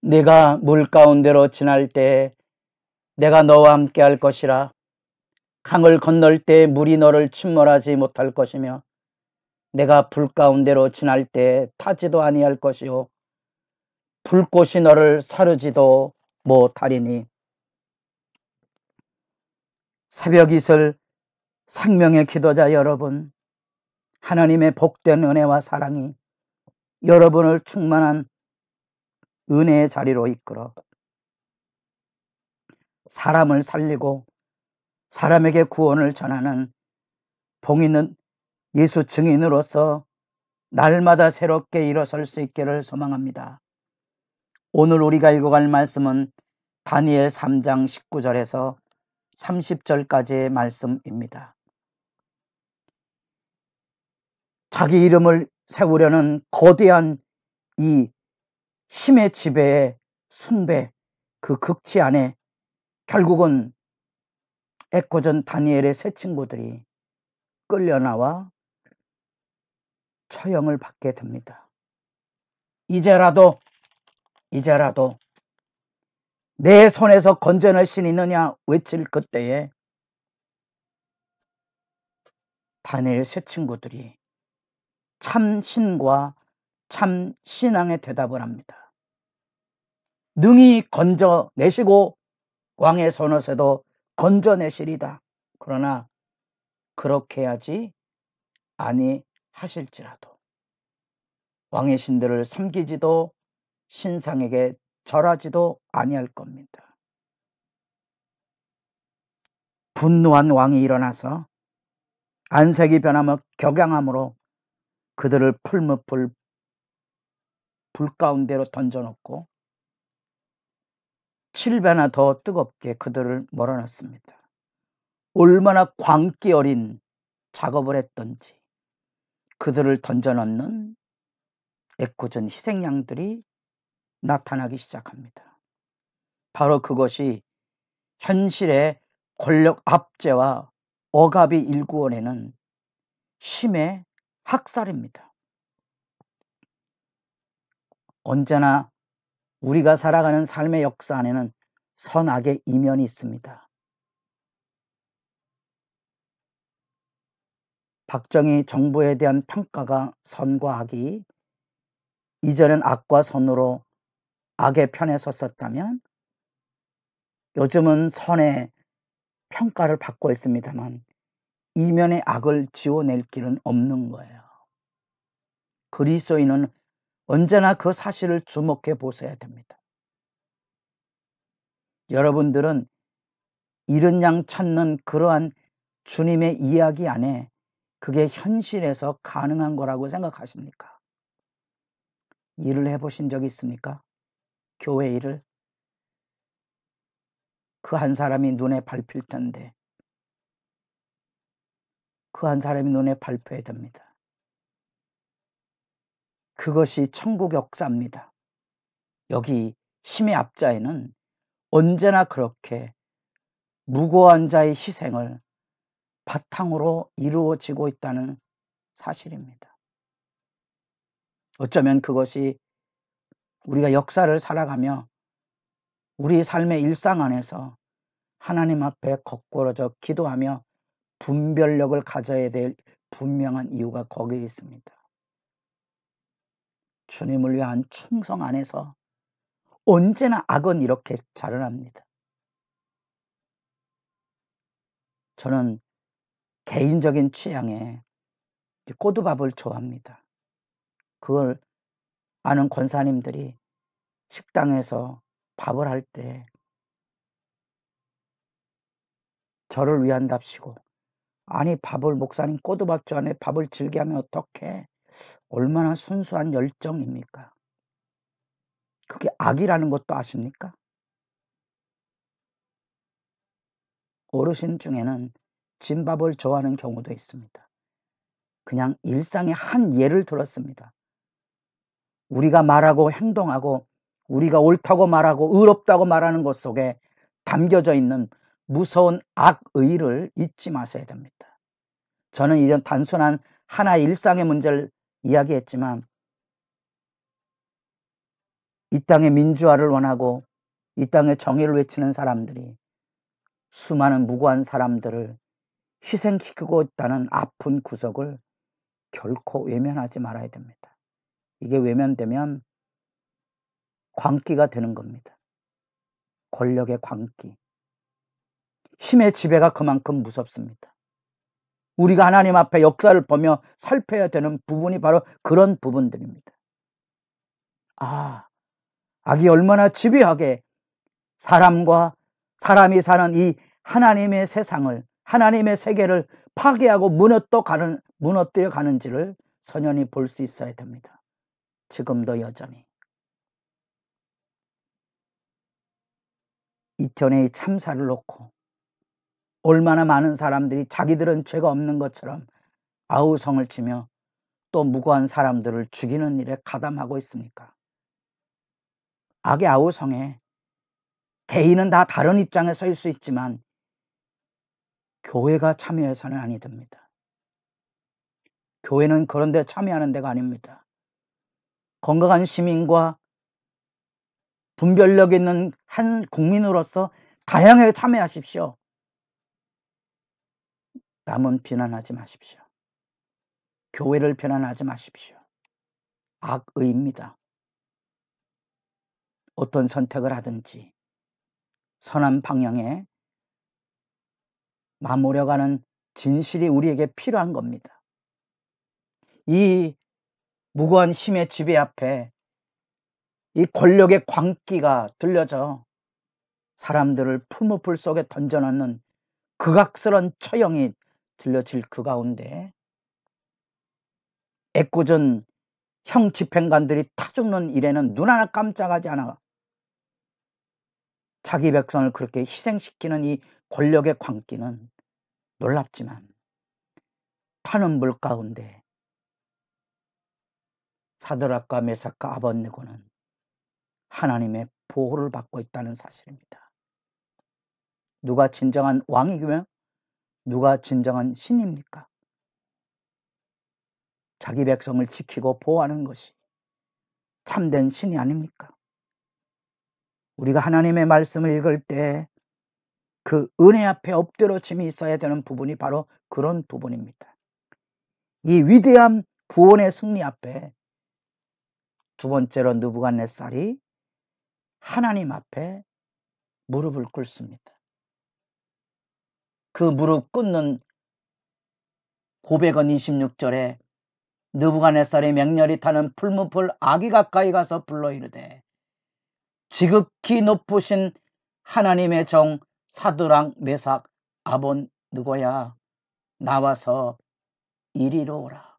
네가 물 가운데로 지날 때 내가 너와 함께 할 것이라. 강을 건널 때 물이 너를 침몰하지 못할 것이며 내가 불 가운데로 지날 때 타지도 아니할 것이요 불꽃이 너를 사르지도 못하리니. 새벽 이슬 생명의 기도자 여러분, 하나님의 복된 은혜와 사랑이 여러분을 충만한 은혜의 자리로 이끌어 사람을 살리고 사람에게 구원을 전하는 복 있는 예수 증인으로서 날마다 새롭게 일어설 수 있기를 소망합니다. 오늘 우리가 읽어갈 말씀은 다니엘 3장 19절에서 30절까지의 말씀입니다. 자기 이름을 세우려는 거대한 이 힘의 지배의 숭배, 그 극치 안에 결국은 애꿎은 다니엘의 세 친구들이 끌려나와 처형을 받게 됩니다. 이제라도 내 손에서 건져낼 수 있느냐 외칠 그때에 다니엘 세 친구들이 참 신과 참 신앙의 대답을 합니다. 능히 건져내시고 왕의 손에서도 건져내시리다. 그러나 그렇게 하지 아니하실지라도 왕의 신들을 섬기지도 신상에게 절하지도 아니할 겁니다. 분노한 왕이 일어나서 안색이 변하며 격양함으로 그들을 풀무풀 불 가운데로 던져놓고 7배나 더 뜨겁게 그들을 몰아넣습니다. 얼마나 광기 어린 작업을 했던지 그들을 던져넣는 애꿎은 희생양들이 나타나기 시작합니다. 바로 그것이 현실의 권력 압제와 억압이 일구어내는 힘의 학살입니다. 언제나 우리가 살아가는 삶의 역사 안에는 선악의 이면이 있습니다. 박정희 정부에 대한 평가가 선과 악이 이전엔 악과 선으로 악의 편에 섰었다면 요즘은 선의 평가를 받고 있습니다만 이면의 악을 지워낼 길은 없는 거예요. 그리스도인은 언제나 그 사실을 주목해 보셔야 됩니다. 여러분들은 잃은 양 찾는 그러한 주님의 이야기 안에 그게 현실에서 가능한 거라고 생각하십니까? 일을 해보신 적 있습니까? 교회 일을? 그 한 사람이 눈에 밟힐 텐데 그 한 사람이 눈에 밟혀야 됩니다. 그것이 천국 역사입니다. 여기 힘의 앞자에는 언제나 그렇게 무고한 자의 희생을 바탕으로 이루어지고 있다는 사실입니다. 어쩌면 그것이 우리가 역사를 살아가며 우리 삶의 일상 안에서 하나님 앞에 거꾸러져 기도하며 분별력을 가져야 될 분명한 이유가 거기에 있습니다. 주님을 위한 충성 안에서 언제나 악은 이렇게 자라납니다. 저는 개인적인 취향에 꼬두밥을 좋아합니다. 그걸 아는 권사님들이 식당에서 밥을 할 때 저를 위한답시고 아니 밥을 목사님 꼬두밥 좋아하네 밥을 즐겨하면 어떡해. 얼마나 순수한 열정입니까? 그게 악이라는 것도 아십니까? 어르신 중에는 진밥을 좋아하는 경우도 있습니다. 그냥 일상의 한 예를 들었습니다. 우리가 말하고 행동하고 우리가 옳다고 말하고 의롭다고 말하는 것 속에 담겨져 있는 무서운 악의를 잊지 마셔야 됩니다. 저는 이런 단순한 하나의 일상의 문제를 이야기했지만 이 땅의 민주화를 원하고 이 땅의 정의를 외치는 사람들이 수많은 무고한 사람들을 희생시키고 있다는 아픈 구석을 결코 외면하지 말아야 됩니다. 이게 외면되면 광기가 되는 겁니다. 권력의 광기. 힘의 지배가 그만큼 무섭습니다. 우리가 하나님 앞에 역사를 보며 살펴야 되는 부분이 바로 그런 부분들입니다. 악이 얼마나 집요하게 사람이 사는 이 하나님의 세상을, 하나님의 세계를 파괴하고 무너뜨려 가는지를 선연히 볼 수 있어야 됩니다. 지금도 여전히. 이태원의 참사를 놓고 얼마나 많은 사람들이 자기들은 죄가 없는 것처럼 아우성을 치며 또 무고한 사람들을 죽이는 일에 가담하고 있습니까? 악의 아우성에 개인은 다 다른 입장에 설 수 있지만 교회가 참여해서는 아니 됩니다. 교회는 그런 데 참여하는 데가 아닙니다. 건강한 시민과 분별력 있는 한 국민으로서 다양하게 참여하십시오. 남은 비난하지 마십시오. 교회를 비난하지 마십시오. 악의입니다. 어떤 선택을 하든지 선한 방향에 마무려가는 진실이 우리에게 필요한 겁니다. 이 무고한 힘의 지배 앞에 이 권력의 광기가 들려져 사람들을 풀무풀 속에 던져넣는 극악스러운 처형이 들려질 그 가운데 애꿎은 형 집행관들이 타죽는 일에는 눈 하나 깜짝하지 않아 자기 백성을 그렇게 희생시키는 이 권력의 광기는 놀랍지만 타는 물 가운데 사드락과 메삭과 아벳네고는 하나님의 보호를 받고 있다는 사실입니다. 누가 진정한 왕이며 누가 진정한 신입니까? 자기 백성을 지키고 보호하는 것이 참된 신이 아닙니까? 우리가 하나님의 말씀을 읽을 때 그 은혜 앞에 엎드려짐이 있어야 되는 부분이 바로 그런 부분입니다. 이 위대한 구원의 승리 앞에 두 번째로 느부갓네살이 하나님 앞에 무릎을 꿇습니다. 그 무릎 꿇는 고백은 26절에 느부갓네살의 맹렬히 타는 풀무풀 아기 가까이 가서 불러 이르되 지극히 높으신 하나님의 정 사드락 메삭 아벳느고야 나와서 이리로 오라.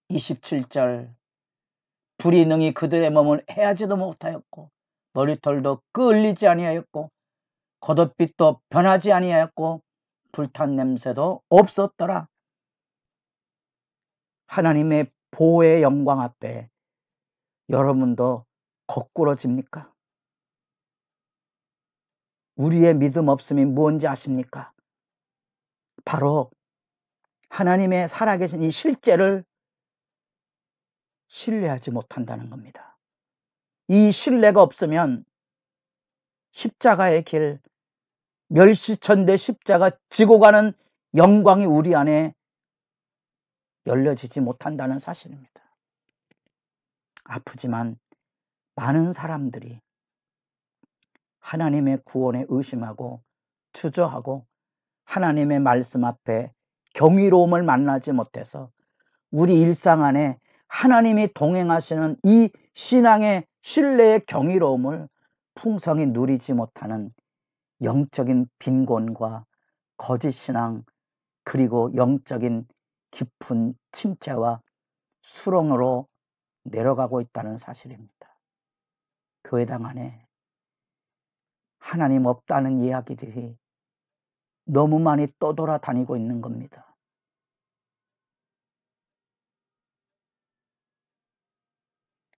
27절 불이 능히 그들의 몸을 해하지도 못하였고 머리털도 끌리지 아니하였고 겉옷빛도 변하지 아니하였고 불탄 냄새도 없었더라. 하나님의 보호의 영광 앞에 여러분도 거꾸러집니까? 우리의 믿음 없음이 무엇인지 아십니까? 바로 하나님의 살아계신 이 실제를 신뢰하지 못한다는 겁니다. 이 신뢰가 없으면 십자가의 길, 멸시천대 십자가 지고 가는 영광이 우리 안에 열려지지 못한다는 사실입니다. 아프지만 많은 사람들이 하나님의 구원에 의심하고 주저하고 하나님의 말씀 앞에 경이로움을 만나지 못해서 우리 일상 안에 하나님이 동행하시는 이 신앙의 신뢰의 경이로움을 풍성히 누리지 못하는 영적인 빈곤과 거짓신앙 그리고 영적인 깊은 침체와 수렁으로 내려가고 있다는 사실입니다. 교회당 안에 하나님 없다는 이야기들이 너무 많이 떠돌아다니고 있는 겁니다.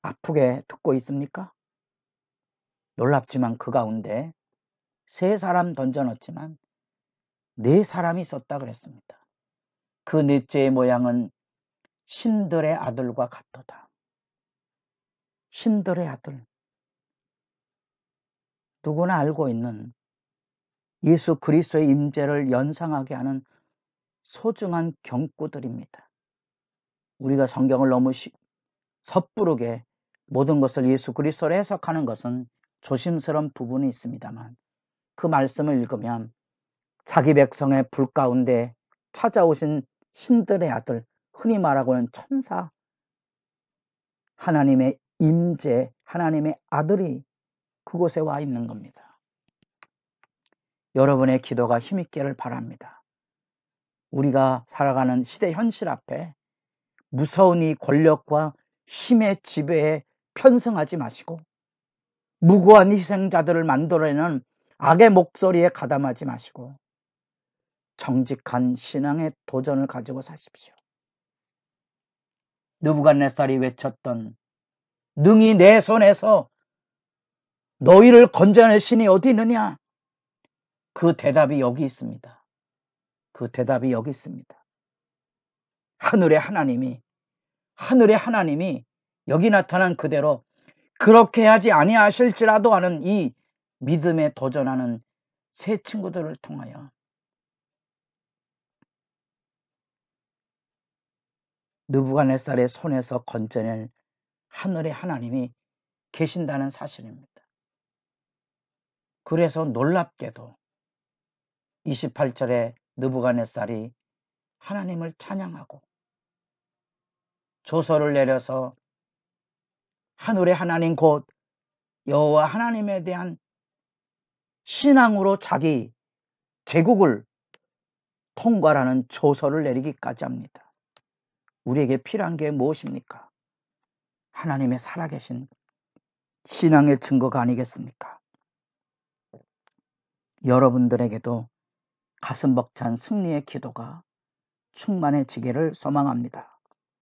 아프게 듣고 있습니까? 놀랍지만 그 가운데 3사람 던져넣었지만 4사람이 있었다 그랬습니다. 그 넷째의 모양은 신들의 아들과 같도다. 신들의 아들, 누구나 알고 있는 예수 그리스도의 임재를 연상하게 하는 소중한 경구들입니다. 우리가 성경을 너무 섣부르게 모든 것을 예수 그리스도로 해석하는 것은 조심스러운 부분이 있습니다만, 그 말씀을 읽으면 자기 백성의 불 가운데 찾아오신 신들의 아들, 흔히 말하고는 천사, 하나님의 임재, 하나님의 아들이 그곳에 와 있는 겁니다. 여러분의 기도가 힘있기를 바랍니다. 우리가 살아가는 시대 현실 앞에 무서운 이 권력과 힘의 지배에 편승하지 마시고, 무고한 희생자들을 만들어내는 악의 목소리에 가담하지 마시고, 정직한 신앙의 도전을 가지고 사십시오. 느부갓네살이 외쳤던 능히 내 손에서 너희를 건져낼 신이 어디 있느냐? 그 대답이 여기 있습니다. 그 대답이 여기 있습니다. 하늘의 하나님이 여기 나타난 그대로 그렇게 하지 아니하실지라도 하는 이 믿음에 도전하는 새 친구들을 통하여 느부갓네살의 손에서 건져낼 하늘의 하나님이 계신다는 사실입니다. 그래서 놀랍게도 28절에 느부갓네살이 하나님을 찬양하고 조서를 내려서 하늘의 하나님 곧 여호와 하나님에 대한 신앙으로 자기 제국을 통과하는 조서를 내리기까지 합니다. 우리에게 필요한 게 무엇입니까? 하나님의 살아계신 신앙의 증거가 아니겠습니까? 여러분들에게도 가슴 벅찬 승리의 기도가 충만해지기를 소망합니다.